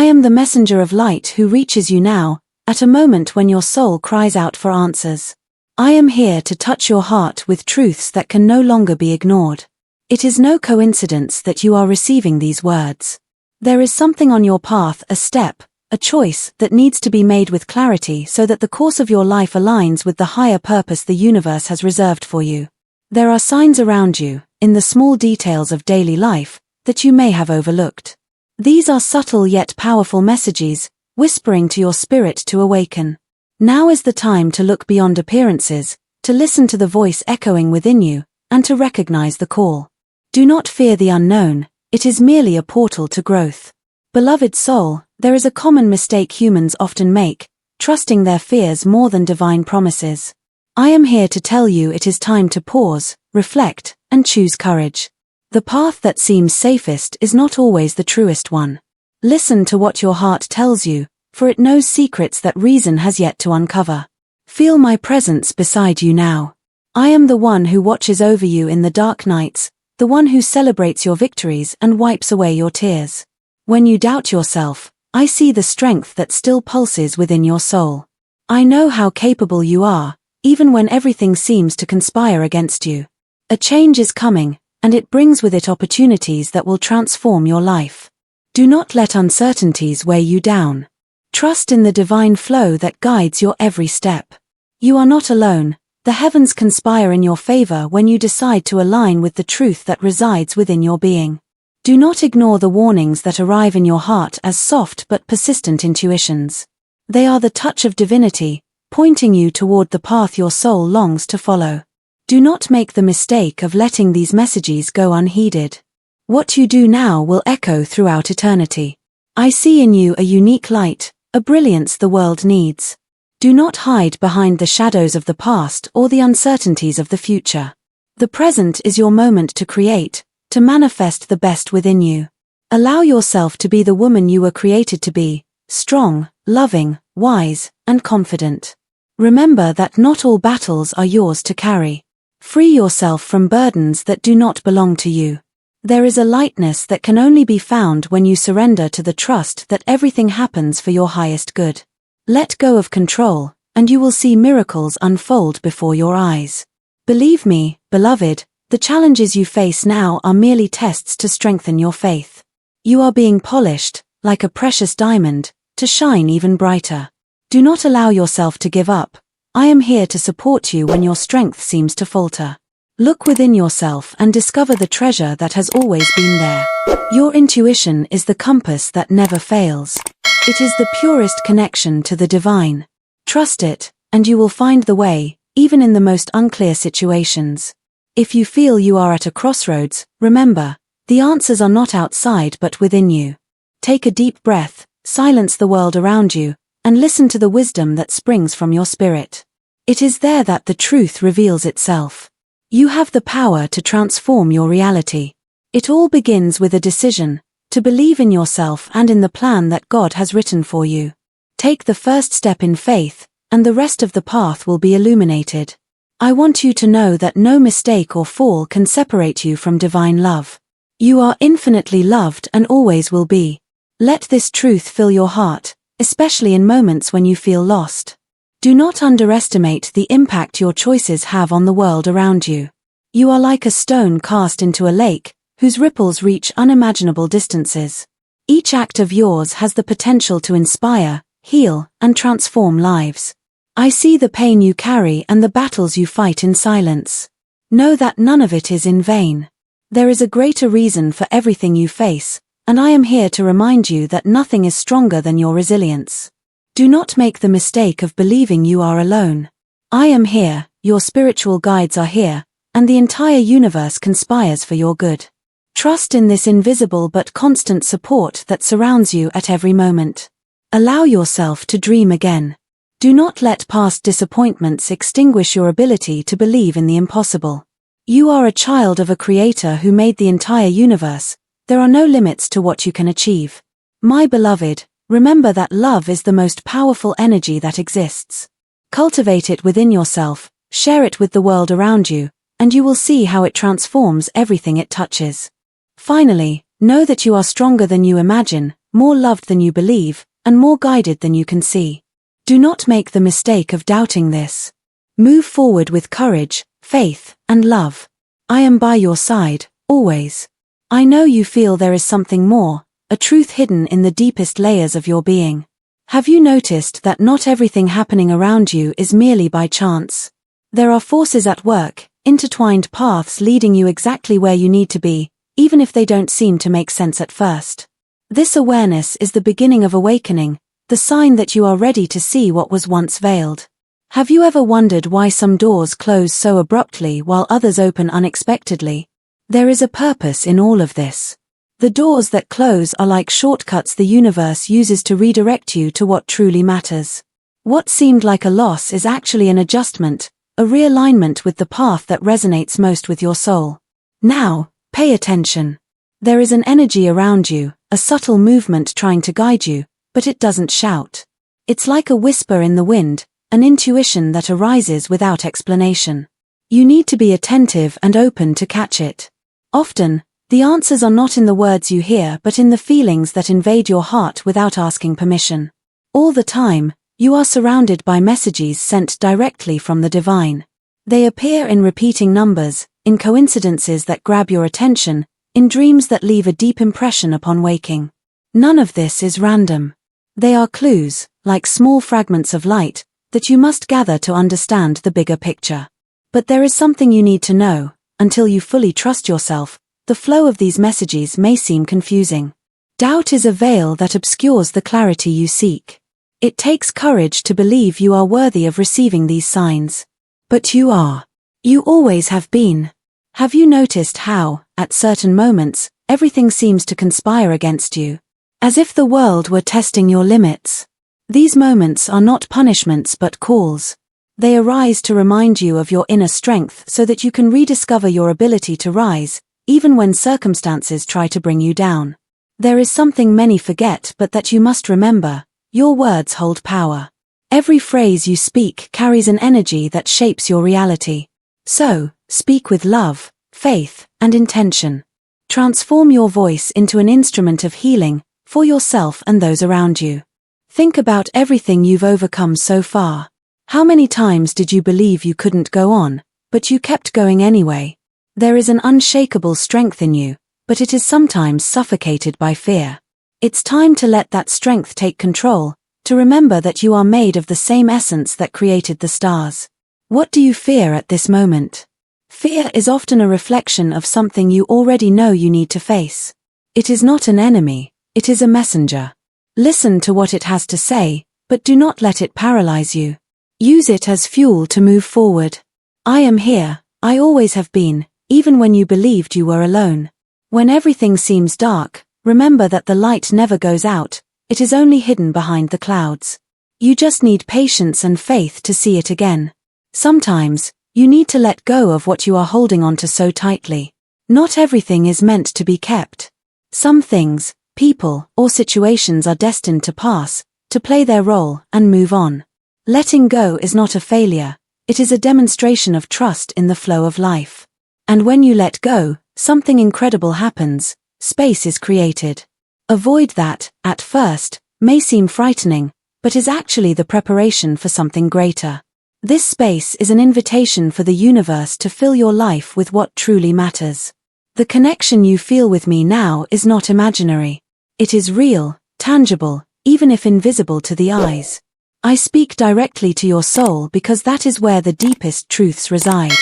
am the messenger of light who reaches you now, at a moment when your soul cries out for answers. I am here to touch your heart with truths that can no longer be ignored. It is no coincidence that you are receiving these words. There is something on your path, a step, a choice that needs to be made with clarity so that the course of your life aligns with the higher purpose the universe has reserved for you. There are signs around you, in the small details of daily life, that you may have overlooked. These are subtle yet powerful messages, whispering to your spirit to awaken. Now is the time to look beyond appearances, to listen to the voice echoing within you, and to recognize the call. Do not fear the unknown, it is merely a portal to growth. Beloved soul, there is a common mistake humans often make, trusting their fears more than divine promises. I am here to tell you it is time to pause, reflect, and choose courage. The path that seems safest is not always the truest one. Listen to what your heart tells you, for it knows secrets that reason has yet to uncover. Feel my presence beside you now. I am the one who watches over you in the dark nights, the one who celebrates your victories and wipes away your tears. When you doubt yourself, I see the strength that still pulses within your soul. I know how capable you are, even when everything seems to conspire against you. A change is coming, and it brings with it opportunities that will transform your life. Do not let uncertainties weigh you down. Trust in the divine flow that guides your every step. You are not alone. The heavens conspire in your favor when you decide to align with the truth that resides within your being. Do not ignore the warnings that arrive in your heart as soft but persistent intuitions. They are the touch of divinity, pointing you toward the path your soul longs to follow. Do not make the mistake of letting these messages go unheeded. What you do now will echo throughout eternity. I see in you a unique light, a brilliance the world needs. Do not hide behind the shadows of the past or the uncertainties of the future. The present is your moment to create, to manifest the best within you. Allow yourself to be the woman you were created to be, strong, loving, wise, and confident. Remember that not all battles are yours to carry. Free yourself from burdens that do not belong to you. There is a lightness that can only be found when you surrender to the trust that everything happens for your highest good. Let go of control, and you will see miracles unfold before your eyes. Believe me, beloved, the challenges you face now are merely tests to strengthen your faith. You are being polished, like a precious diamond, to shine even brighter. Do not allow yourself to give up. I am here to support you when your strength seems to falter. Look within yourself and discover the treasure that has always been there. Your intuition is the compass that never fails. It is the purest connection to the divine. Trust it, and you will find the way, even in the most unclear situations. If you feel you are at a crossroads, remember, the answers are not outside but within you. Take a deep breath, silence the world around you, and listen to the wisdom that springs from your spirit. It is there that the truth reveals itself. You have the power to transform your reality. It all begins with a decision, to believe in yourself and in the plan that God has written for you. Take the first step in faith, and the rest of the path will be illuminated. I want you to know that no mistake or fall can separate you from divine love. You are infinitely loved and always will be. Let this truth fill your heart, especially in moments when you feel lost. Do not underestimate the impact your choices have on the world around you. You are like a stone cast into a lake, whose ripples reach unimaginable distances. Each act of yours has the potential to inspire, heal, and transform lives. I see the pain you carry and the battles you fight in silence. Know that none of it is in vain. There is a greater reason for everything you face, and I am here to remind you that nothing is stronger than your resilience. Do not make the mistake of believing you are alone. I am here, your spiritual guides are here, and the entire universe conspires for your good. Trust in this invisible but constant support that surrounds you at every moment. Allow yourself to dream again. Do not let past disappointments extinguish your ability to believe in the impossible. You are a child of a creator who made the entire universe. There are no limits to what you can achieve. My beloved, remember that love is the most powerful energy that exists. Cultivate it within yourself, share it with the world around you, and you will see how it transforms everything it touches. Finally, know that you are stronger than you imagine, more loved than you believe, and more guided than you can see. Do not make the mistake of doubting this. Move forward with courage, faith, and love. I am by your side, always. I know you feel there is something more, a truth hidden in the deepest layers of your being. Have you noticed that not everything happening around you is merely by chance? There are forces at work, intertwined paths leading you exactly where you need to be, even if they don't seem to make sense at first. This awareness is the beginning of awakening, the sign that you are ready to see what was once veiled. Have you ever wondered why some doors close so abruptly while others open unexpectedly? There is a purpose in all of this. The doors that close are like shortcuts the universe uses to redirect you to what truly matters. What seemed like a loss is actually an adjustment, a realignment with the path that resonates most with your soul. Now, pay attention. There is an energy around you, a subtle movement trying to guide you, but it doesn't shout. It's like a whisper in the wind, an intuition that arises without explanation. You need to be attentive and open to catch it. Often, the answers are not in the words you hear but in the feelings that invade your heart without asking permission. All the time, you are surrounded by messages sent directly from the divine. They appear in repeating numbers, in coincidences that grab your attention, in dreams that leave a deep impression upon waking. None of this is random. They are clues, like small fragments of light, that you must gather to understand the bigger picture. But there is something you need to know. Until you fully trust yourself, the flow of these messages may seem confusing. Doubt is a veil that obscures the clarity you seek. It takes courage to believe you are worthy of receiving these signs. But you are. You always have been. Have you noticed how, at certain moments, everything seems to conspire against you? As if the world were testing your limits. These moments are not punishments but calls. They arise to remind you of your inner strength so that you can rediscover your ability to rise, even when circumstances try to bring you down. There is something many forget but that you must remember: your words hold power. Every phrase you speak carries an energy that shapes your reality. So, speak with love, faith, and intention. Transform your voice into an instrument of healing, for yourself and those around you. Think about everything you've overcome so far. How many times did you believe you couldn't go on, but you kept going anyway? There is an unshakable strength in you, but it is sometimes suffocated by fear. It's time to let that strength take control, to remember that you are made of the same essence that created the stars. What do you fear at this moment? Fear is often a reflection of something you already know you need to face. It is not an enemy, it is a messenger. Listen to what it has to say, but do not let it paralyze you. Use it as fuel to move forward. I am here, I always have been, even when you believed you were alone. When everything seems dark, remember that the light never goes out, it is only hidden behind the clouds. You just need patience and faith to see it again. Sometimes, you need to let go of what you are holding on to so tightly. Not everything is meant to be kept. Some things, people, or situations are destined to pass, to play their role, and move on. Letting go is not a failure, it is a demonstration of trust in the flow of life. And when you let go, something incredible happens, space is created. A void that, at first, may seem frightening, but is actually the preparation for something greater. This space is an invitation for the universe to fill your life with what truly matters. The connection you feel with me now is not imaginary. It is real, tangible, even if invisible to the eyes. I speak directly to your soul because that is where the deepest truths reside.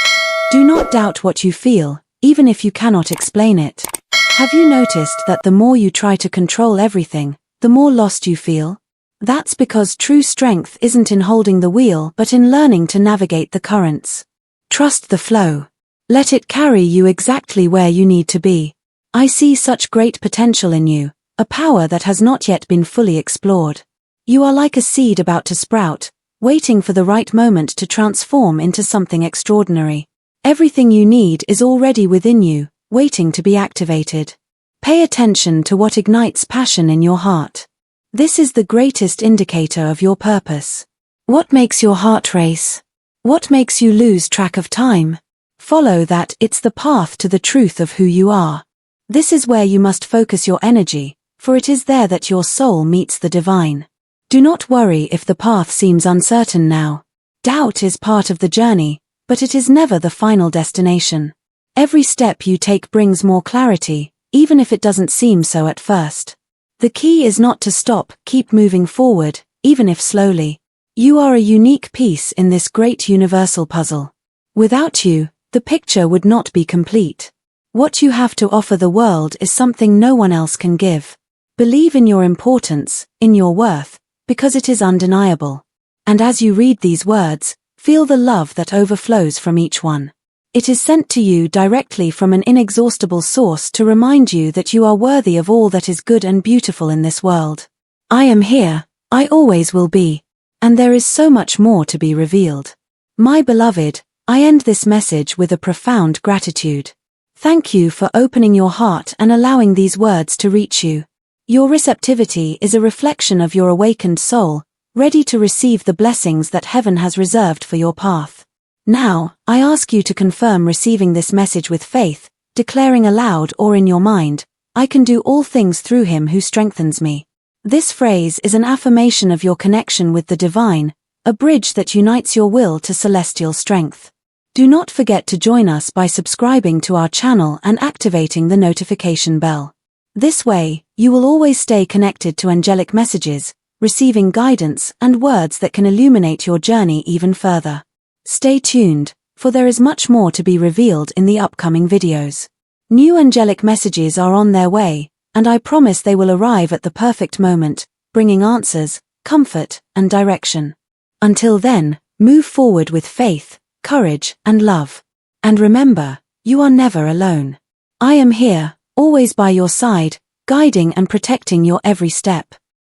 Do not doubt what you feel, even if you cannot explain it. Have you noticed that the more you try to control everything, the more lost you feel? That's because true strength isn't in holding the wheel but in learning to navigate the currents. Trust the flow. Let it carry you exactly where you need to be. I see such great potential in you, a power that has not yet been fully explored. You are like a seed about to sprout, waiting for the right moment to transform into something extraordinary. Everything you need is already within you, waiting to be activated. Pay attention to what ignites passion in your heart. This is the greatest indicator of your purpose. What makes your heart race? What makes you lose track of time? Follow that. It's the path to the truth of who you are. This is where you must focus your energy, for it is there that your soul meets the divine. Do not worry if the path seems uncertain now. Doubt is part of the journey, but it is never the final destination. Every step you take brings more clarity, even if it doesn't seem so at first. The key is not to stop, keep moving forward, even if slowly. You are a unique piece in this great universal puzzle. Without you, the picture would not be complete. What you have to offer the world is something no one else can give. Believe in your importance, in your worth, because it is undeniable. And as you read these words, feel the love that overflows from each one. It is sent to you directly from an inexhaustible source to remind you that you are worthy of all that is good and beautiful in this world. I am here, I always will be, and there is so much more to be revealed. My beloved, I end this message with a profound gratitude. Thank you for opening your heart and allowing these words to reach you. Your receptivity is a reflection of your awakened soul, ready to receive the blessings that heaven has reserved for your path. Now, I ask you to confirm receiving this message with faith, declaring aloud or in your mind, I can do all things through him who strengthens me. This phrase is an affirmation of your connection with the divine, a bridge that unites your will to celestial strength. Do not forget to join us by subscribing to our channel and activating the notification bell. This way, you will always stay connected to angelic messages, receiving guidance and words that can illuminate your journey even further. Stay tuned, for there is much more to be revealed in the upcoming videos. New angelic messages are on their way, and I promise they will arrive at the perfect moment, bringing answers, comfort, and direction. Until then, move forward with faith, courage, and love. And remember, you are never alone. I am here, always by your side, guiding and protecting your every step.